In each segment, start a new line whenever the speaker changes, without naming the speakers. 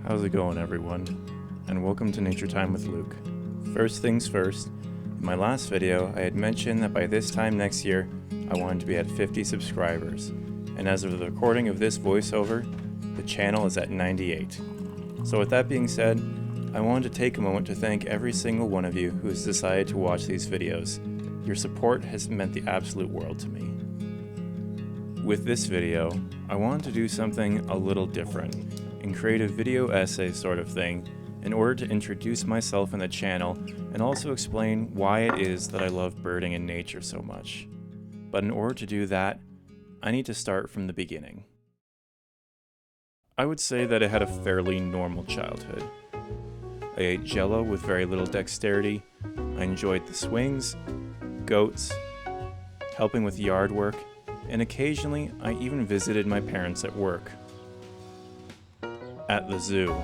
How's it going, everyone? And welcome to Nature Time with Luke. First things first, in my last video I had mentioned that by this time next year I wanted to be at 50 subscribers, and as of the recording of this voiceover, the channel is at 98. So with that being said, I wanted to take a moment to thank every single one of you who has decided to watch these videos. Your support has meant the absolute world to me. With this video, I wanted to do something a little different and create a video essay sort of thing in order to introduce myself and the channel and also explain why it is that I love birding and nature so much. But in order to do that, I need to start from the beginning. I would say that I had a fairly normal childhood. I ate Jell-O with very little dexterity, I enjoyed the swings, goats, helping with yard work, and occasionally I even visited my parents at work. At the zoo.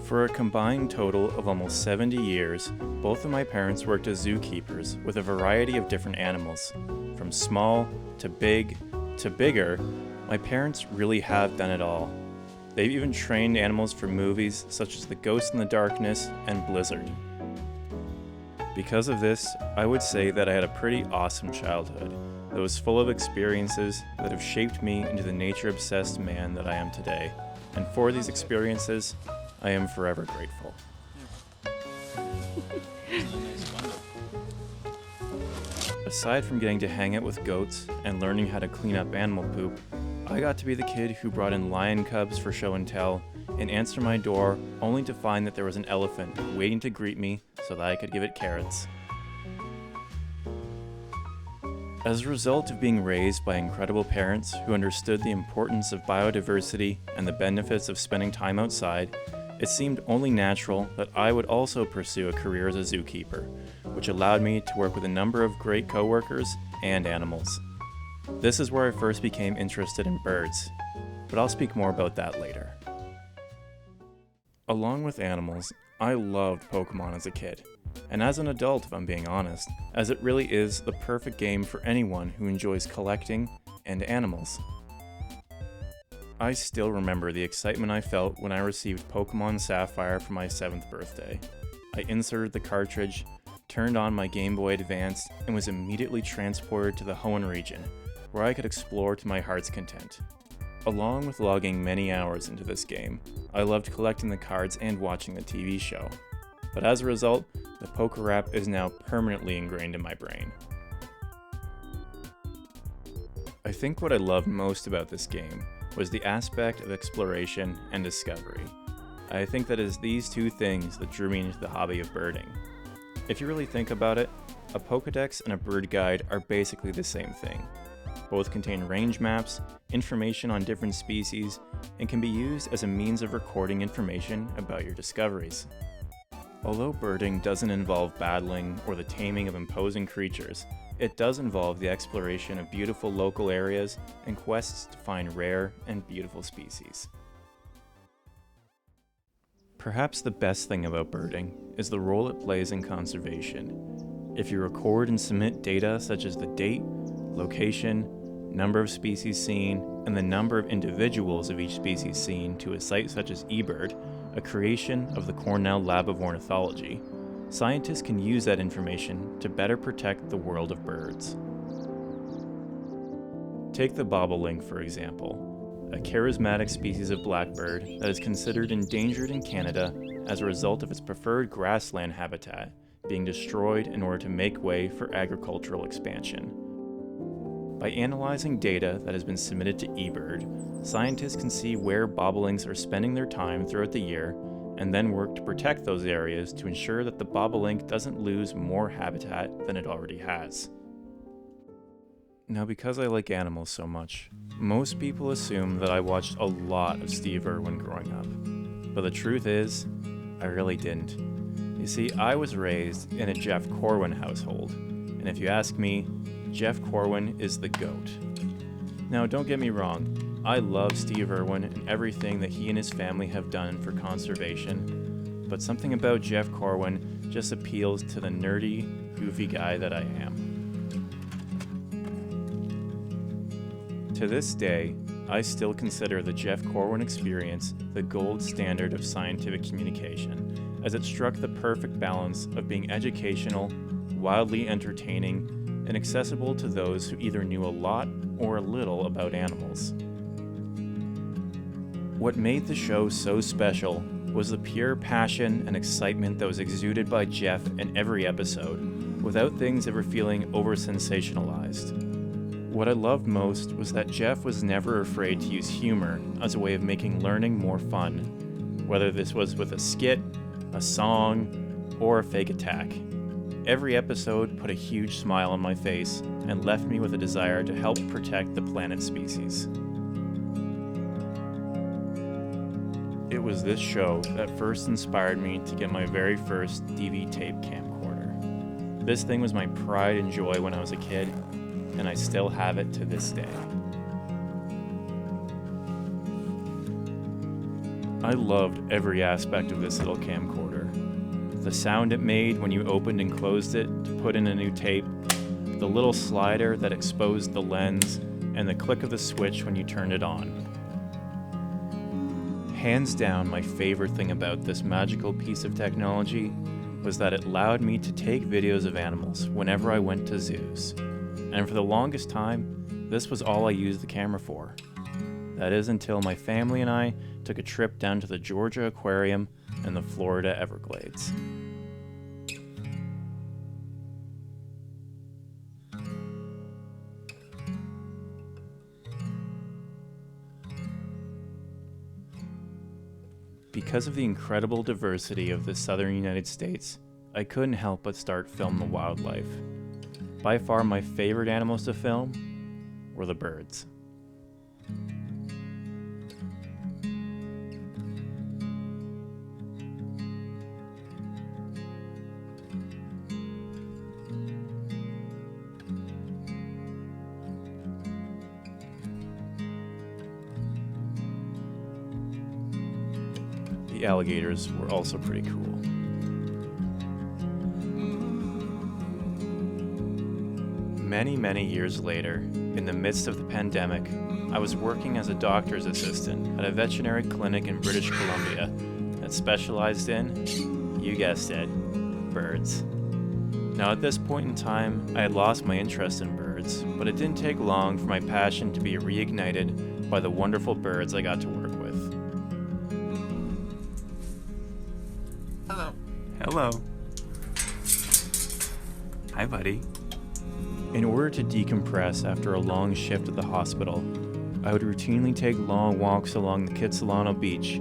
For a combined total of almost 70 years, both of my parents worked as zookeepers with a variety of different animals. From small to big to bigger, my parents really have done it all. They've even trained animals for movies such as The Ghost in the Darkness and Blizzard. Because of this, I would say that I had a pretty awesome childhood that was full of experiences that have shaped me into the nature-obsessed man that I am today. And for these experiences, I am forever grateful. Aside from getting to hang out with goats and learning how to clean up animal poop, I got to be the kid who brought in lion cubs for show and tell and answer my door only to find that there was an elephant waiting to greet me so that I could give it carrots. As a result of being raised by incredible parents who understood the importance of biodiversity and the benefits of spending time outside, it seemed only natural that I would also pursue a career as a zookeeper, which allowed me to work with a number of great coworkers and animals. This is where I first became interested in birds, but I'll speak more about that later. Along with animals, I loved Pokemon as a kid, and as an adult if I'm being honest, as it really is the perfect game for anyone who enjoys collecting and animals. I still remember the excitement I felt when I received Pokemon Sapphire for my 7th birthday. I inserted the cartridge, turned on my Game Boy Advance, and was immediately transported to the Hoenn region, where I could explore to my heart's content. Along with logging many hours into this game, I loved collecting the cards and watching the TV show. But as a result, the Poké Rap is now permanently ingrained in my brain. I think what I loved most about this game was the aspect of exploration and discovery. I think that it is these two things that drew me into the hobby of birding. If you really think about it, a Pokédex and a bird guide are basically the same thing. Both contain range maps, information on different species, and can be used as a means of recording information about your discoveries. Although birding doesn't involve battling or the taming of imposing creatures, it does involve the exploration of beautiful local areas and quests to find rare and beautiful species. Perhaps the best thing about birding is the role it plays in conservation. If you record and submit data such as the date, location, number of species seen, and the number of individuals of each species seen to a site such as eBird, a creation of the Cornell Lab of Ornithology, scientists can use that information to better protect the world of birds. Take the bobolink, for example, a charismatic species of blackbird that is considered endangered in Canada as a result of its preferred grassland habitat being destroyed in order to make way for agricultural expansion. By analyzing data that has been submitted to eBird, scientists can see where bobolinks are spending their time throughout the year and then work to protect those areas to ensure that the bobolink doesn't lose more habitat than it already has. Now, because I like animals so much, most people assume that I watched a lot of Steve Irwin growing up. But the truth is, I really didn't. You see, I was raised in a Jeff Corwin household, and if you ask me, Jeff Corwin is the GOAT. Now, don't get me wrong, I love Steve Irwin and everything that he and his family have done for conservation, but something about Jeff Corwin just appeals to the nerdy, goofy guy that I am. To this day, I still consider the Jeff Corwin experience the gold standard of scientific communication, as it struck the perfect balance of being educational, wildly entertaining, and accessible to those who either knew a lot or a little about animals. What made the show so special was the pure passion and excitement that was exuded by Jeff in every episode, without things ever feeling over-sensationalized. What I loved most was that Jeff was never afraid to use humor as a way of making learning more fun, whether this was with a skit, a song, or a fake attack. Every episode put a huge smile on my face and left me with a desire to help protect the planet's species. It was this show that first inspired me to get my very first DV tape camcorder. This thing was my pride and joy when I was a kid, and I still have it to this day. I loved every aspect of this little camcorder. The sound it made when you opened and closed it to put in a new tape, the little slider that exposed the lens, and the click of the switch when you turned it on. Hands down, my favorite thing about this magical piece of technology was that it allowed me to take videos of animals whenever I went to zoos. And for the longest time, this was all I used the camera for. That is until my family and I took a trip down to the Georgia Aquarium and the Florida Everglades. Because of the incredible diversity of the southern United States, I couldn't help but start filming the wildlife. By far my favorite animals to film were the birds. The alligators were also pretty cool. Many years later, in the midst of the pandemic, I was working as a doctor's assistant at a veterinary clinic in British Columbia that specialized in, you guessed it, birds. Now at this point in time, I had lost my interest in birds, but it didn't take long for my passion to be reignited by the wonderful birds I got to work with. Hello. Hi, buddy. In order to decompress after a long shift at the hospital, I would routinely take long walks along the Kitsilano beach,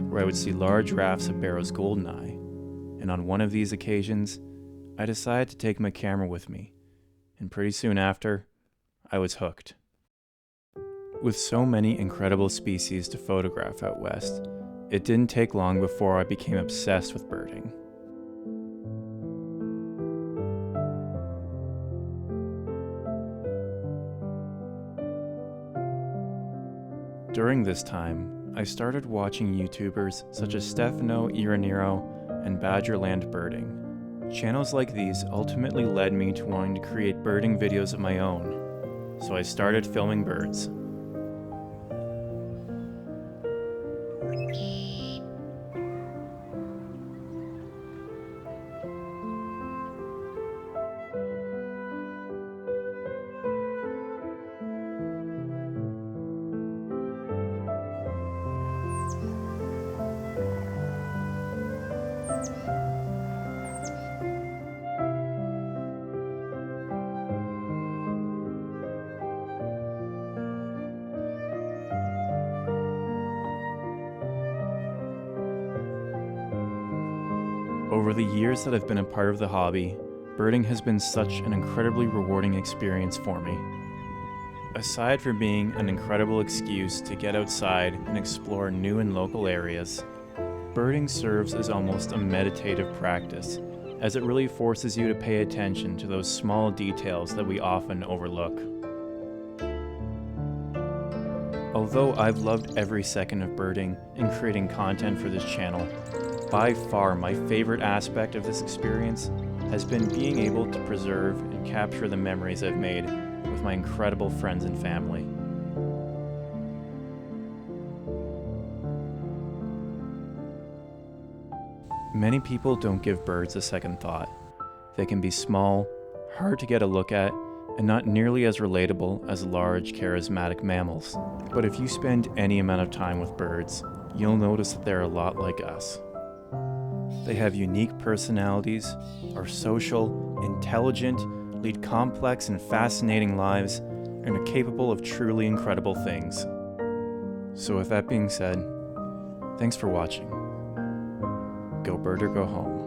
where I would see large rafts of Barrow's goldeneye. And on one of these occasions, I decided to take my camera with me, and pretty soon after, I was hooked. With so many incredible species to photograph out west, it didn't take long before I became obsessed with birding. During this time, I started watching YouTubers such as Stefano Iranero and Badgerland Birding. Channels like these ultimately led me to wanting to create birding videos of my own, so I started filming birds. Over the years that I've been a part of the hobby, birding has been such an incredibly rewarding experience for me. Aside from being an incredible excuse to get outside and explore new and local areas, birding serves as almost a meditative practice, as it really forces you to pay attention to those small details that we often overlook. Although I've loved every second of birding and creating content for this channel, by far my favorite aspect of this experience has been being able to preserve and capture the memories I've made with my incredible friends and family. Many people don't give birds a second thought. They can be small, hard to get a look at, and not nearly as relatable as large, charismatic mammals. But if you spend any amount of time with birds, you'll notice that they're a lot like us. They have unique personalities, are social, intelligent, lead complex and fascinating lives, and are capable of truly incredible things. So with that being said, thanks for watching. Go bird or go home.